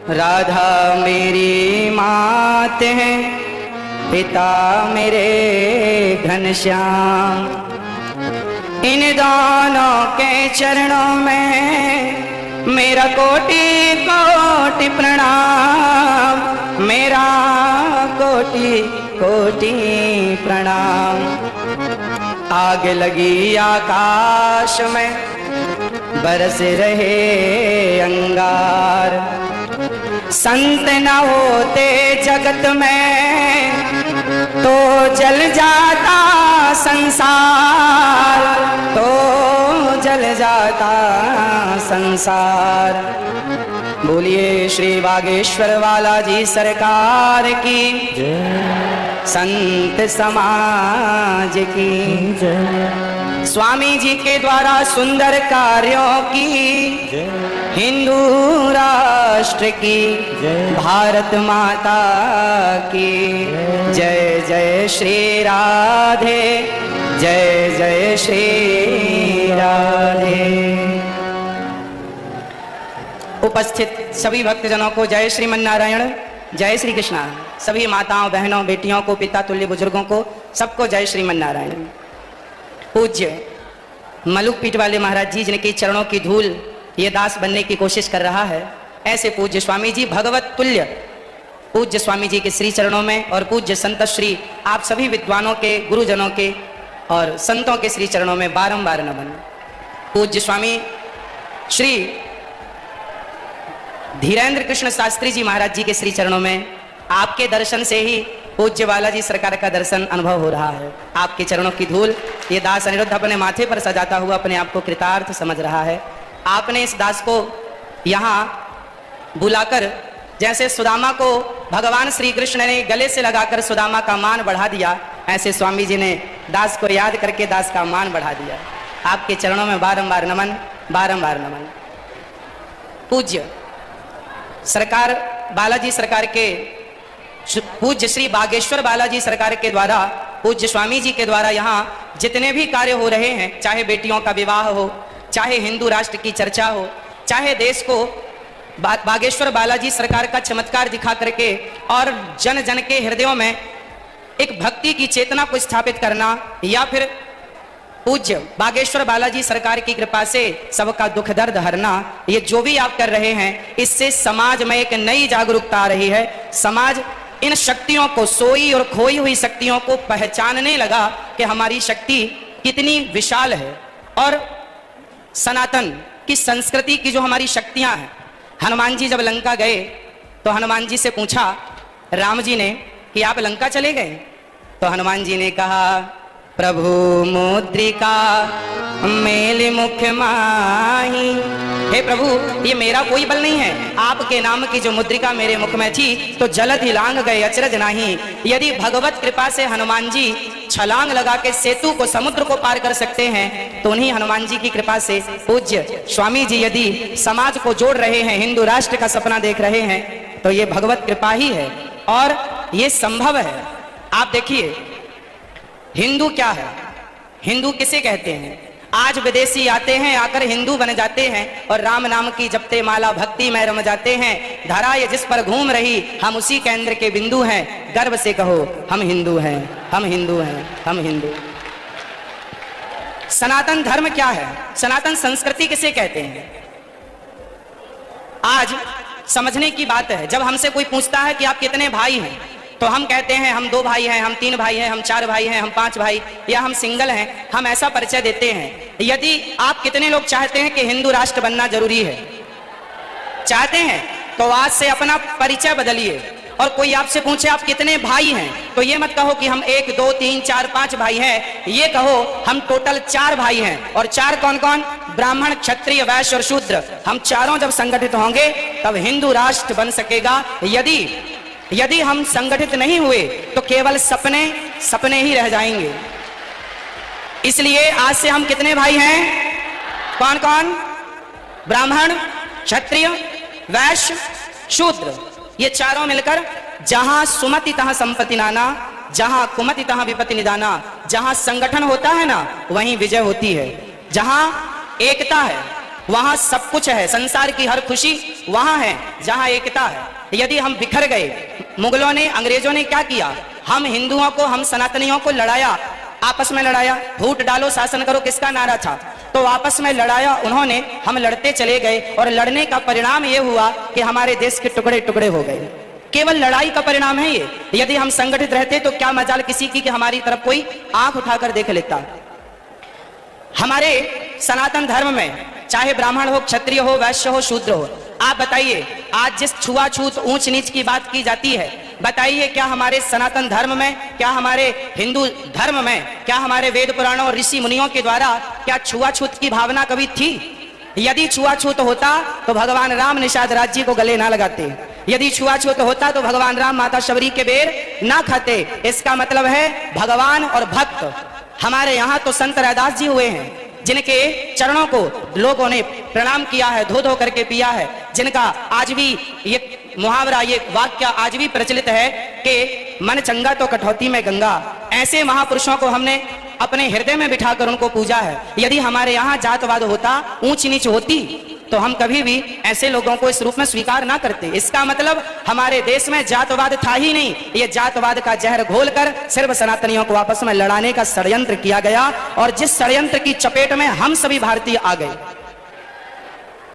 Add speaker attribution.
Speaker 1: राधा मेरी मात है, पिता मेरे घनश्याम। इन दोनों के चरणों में मेरा कोटि कोटि प्रणाम, मेरा कोटि कोटि प्रणाम। आग लगी आकाश में बरस रहे अंगार, संत न होते जगत में तो जल जाता संसार, तो जल जाता संसार। बोलिए श्री बागेश्वर वाला जी सरकार की, संत समाज की जय। स्वामी जी के द्वारा सुंदर कार्यों की, हिंदू राष्ट्र की, भारत माता की जय। जय श्री राधे, जय जय श्री राधे। उपस्थित सभी भक्तजनों को जय श्रीमन्नारायण, जय श्री कृष्णा। सभी माताओं बहनों बेटियों को, पिता तुल्य बुजुर्गों को, सबको जय श्रीमन्नारायण। पूज्य मलुक पीठ वाले महाराज जी जिनके चरणों की धूल ये दास बनने की कोशिश कर रहा है, ऐसे पूज्य स्वामी जी भगवत तुल्य पूज्य स्वामी जी के श्री चरणों में और पूज्य संत श्री आप सभी विद्वानों के, गुरुजनों के और संतों के श्री चरणों में बारंबार नमन। पूज्य स्वामी श्री धीरेन्द्र कृष्ण शास्त्री जी महाराज जी के श्री चरणों में आपके दर्शन से ही पूज्य बालाजी सरकार का दर्शन अनुभव हो रहा है। आपके चरणों की धूल ये दास अनिरुद्ध अपने माथे पर सजाता हुआ अपने आप को कृतार्थ समझ रहा है। आपने इस दास को यहाँ बुलाकर, जैसे सुदामा को भगवान श्री कृष्ण ने गले से लगाकर सुदामा का मान बढ़ा दिया, ऐसे स्वामी जी ने दास को याद करके दास का मान बढ़ा दिया। आपके चरणों में बारंबार नमन, बारंबार नमन। पूज्य सरकार बालाजी सरकार के पूज्य श्री बागेश्वर बालाजी सरकार के द्वारा, पूज्य स्वामी जी के द्वारा यहाँ जितने भी कार्य हो रहे हैं, चाहे बेटियों का विवाह हो, चाहे हिंदू राष्ट्र की चर्चा हो, चाहे देश को बागेश्वर बालाजी सरकार का चमत्कार दिखा करके और जन जन के हृदयों में एक भक्ति की चेतना को स्थापित करना, या फिर पूज्य बागेश्वर बालाजी सरकार की कृपा से सबका दुख दर्द हरना, ये जो भी आप कर रहे हैं, इससे समाज में एक नई जागरूकता आ रही है। समाज इन शक्तियों को, सोई और खोई हुई शक्तियों को पहचानने लगा कि हमारी शक्ति कितनी विशाल है। और सनातन की संस्कृति की जो हमारी शक्तियां हैं, हनुमान जी जब लंका गए तो हनुमान जी से पूछा राम जी ने कि आप लंका चले गए? तो हनुमान जी ने कहा, प्रभु मुद्रिका मेल मुख माही। हे प्रभु, ये मेरा कोई बल नहीं है, आपके नाम की जो मुद्रिका मेरे मुख में थी तो जलद ही लांग गए अचरज नहीं। यदि भगवत कृपा से हनुमान जी छलांग लगा के सेतु को, समुद्र को पार कर सकते हैं, तो उन्हीं हनुमान जी की कृपा से पूज्य स्वामी जी यदि समाज को जोड़ रहे हैं, हिंदू राष्ट्र का सपना देख रहे हैं, तो ये भगवत कृपा ही है और ये संभव है। आप देखिए हिंदू क्या है, हिंदू किसे कहते हैं? आज विदेशी आते हैं, आकर हिंदू बन जाते हैं और राम नाम की जपते माला भक्ति में रम जाते हैं। धरा ये जिस पर घूम रही, हम उसी केंद्र के बिंदु हैं। गर्व से कहो हम हिंदू हैं, हम हिंदू हैं, हम हिंदू। सनातन धर्म क्या है? सनातन संस्कृति किसे कहते हैं? आज समझने की बात है। जब हमसे कोई पूछता है कि आप कितने भाई हैं, तो हम कहते हैं हम 2 भाई हैं, हम 3 भाई हैं, हम 4 भाई हैं, हम 5 भाई, या हम सिंगल हैं। हम ऐसा परिचय देते हैं। यदि आप कितने लोग चाहते हैं कि हिंदू राष्ट्र बनना जरूरी है, चाहते हैं, तो आज से अपना परिचय बदलिए। और कोई आपसे पूछे आप कितने भाई हैं, तो ये मत कहो कि हम 1 2 3 4 5 भाई हैं, ये कहो हम टोटल 4 भाई हैं। और 4 कौन कौन? ब्राह्मण, क्षत्रिय, वैश्य और शूद्र। हम चारों जब संगठित होंगे तब हिंदू राष्ट्र बन सकेगा। यदि हम संगठित नहीं हुए तो केवल सपने सपने ही रह जाएंगे। इसलिए आज से हम कितने भाई हैं? कौन कौन? ब्राह्मण, क्षत्रिय, वैश्य, शूद्र। ये चारों मिलकर जहां सुमति तहां संपत्ति नाना, जहां कुमति तहां विपत्ति निदाना। जहां संगठन होता है ना, वहीं विजय होती है। जहां एकता है वहां सब कुछ है। संसार की हर खुशी वहां है जहां एकता है। यदि हम बिखर गए, मुगलों ने, अंग्रेजों ने क्या किया, हम हिंदुओं को, हम सनातनियों को लड़ाया, आपस में लड़ाया। फूट डालो शासन करो किसका नारा था, तो आपस में लड़ाया उन्होंने, हम लड़ते चले गए और लड़ने का परिणाम ये हुआ कि हमारे देश के टुकड़े टुकड़े हो गए। केवल लड़ाई का परिणाम है ये। यदि हम संगठित रहते तो क्या मजाल किसी की कि हमारी तरफ कोई आंख उठाकर देख लेता। हमारे सनातन धर्म में चाहे ब्राह्मण हो, क्षत्रिय हो, वैश्य हो, शूद्र हो, आप बताइए, आज जिस छुआछूत ऊंच नीच की बात की जाती है, बताइए क्या हमारे सनातन धर्म में, क्या हमारे हिंदू धर्म में, क्या हमारे वेद पुराणों और ऋषि मुनियों के द्वारा क्या छुआछूत की भावना कभी थी? यदि छुआछूत होता तो भगवान राम निषाद राज जी को गले ना लगाते। यदि छुआछूत होता तो भगवान राम माता शबरी के बेर ना खाते। इसका मतलब है भगवान और भक्त। हमारे यहाँ तो संत रैदास जी हुए हैं, जिनके चरणों को लोगों ने प्रणाम किया है, धो धो करके पिया है, जिनका आज भी ये मुहावरा, ये वाक्य आज भी प्रचलित है कि मन चंगा तो कठौती में गंगा। ऐसे महापुरुषों को हमने अपने हृदय में बिठाकर उनको पूजा है। यदि हमारे यहाँ जातवाद होता, ऊंच नीच होती, तो हम कभी भी ऐसे लोगों को इस रूप में स्वीकार ना करते। इसका मतलब हमारे देश में जातवाद था ही नहीं। ये जातवाद का जहर घोलकर सिर्फ सनातनियों को आपस में लड़ाने का षड्यंत्र किया गया, और जिस षड्यंत्र की चपेट में हम सभी भारतीय आ गए।